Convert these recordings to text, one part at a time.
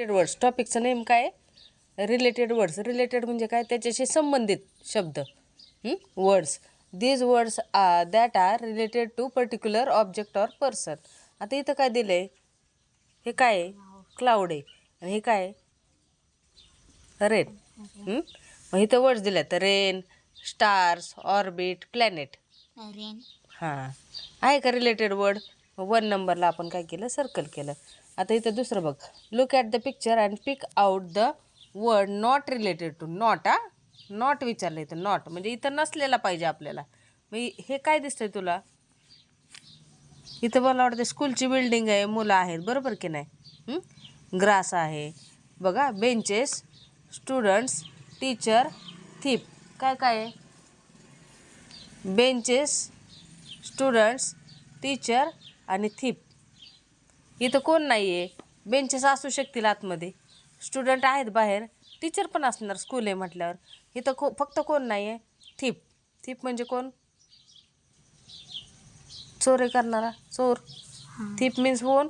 Words टॉपिकचं name काय आहे? Related words. Related म्हणजे काय? त्याच्याशी संबंधित शब्द. Words. These words that are related to particular object or person. आता इथं काय दिलं आहे? हे काय आहे? क्लाउड आहे. आणि हे काय आहे? रेन. मग इथं वर्ड्स दिल्यात. Rain, stars, orbit, planet. Rain. हां, आहे का रिलेटेड वर्ड? 1 नंबरला आपण काय केलं? सर्कल केलं. आता इथं दुसरं बघ. Look at the picture and pick out the word not related to. Not. Not विचारलं इथं. नॉट म्हणजे इथं नसलेला पाहिजे आपल्याला. मग हे काय दिसतंय तुला? इथं मला वाटतं स्कूलची बिल्डिंग आहे, मुलं आहेत, बरोबर की नाही? ग्रास आहे बघा, बेंचेस, स्टुडंट्स, टीचर, थीप. काय काय आहे? बेंचेस, स्टुडंट्स, टीचर आणि थीप. इथं कोण नाही आहे? बेंचेस असू शकतील आतमध्ये, स्टुडंट आहेत बाहेर, टीचर पण असणार, स्कूल आहे म्हटल्यावर. इथं फक्त कोण नाही आहे? थीप. थीप म्हणजे कोण? चोरी करणारा, चोर. थीप मीन्स कोण?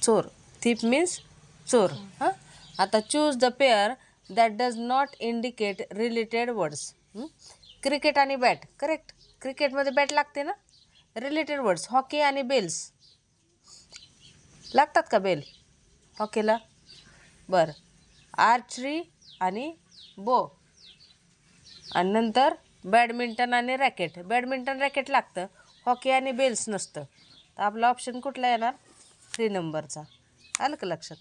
चोर. थीप मीन्स चोर. हां, आता choose the pair that does not indicate related words. Cricket आणि बॅट. करेक्ट. क्रिकेटमध्ये बॅट लागते ना. Related words. हॉकी आणि बेल्स. लागतात का बेल हॉकीला? बरं. आर्चरी आणि बो. आणि नंतर बॅडमिंटन आणि रॅकेट. बॅडमिंटन रॅकेट लागतं, हॉकी आणि बेल्स नसतं. तर आपला ऑप्शन कुठला येणार? 3 नंबरचा. आलं का लक्षात?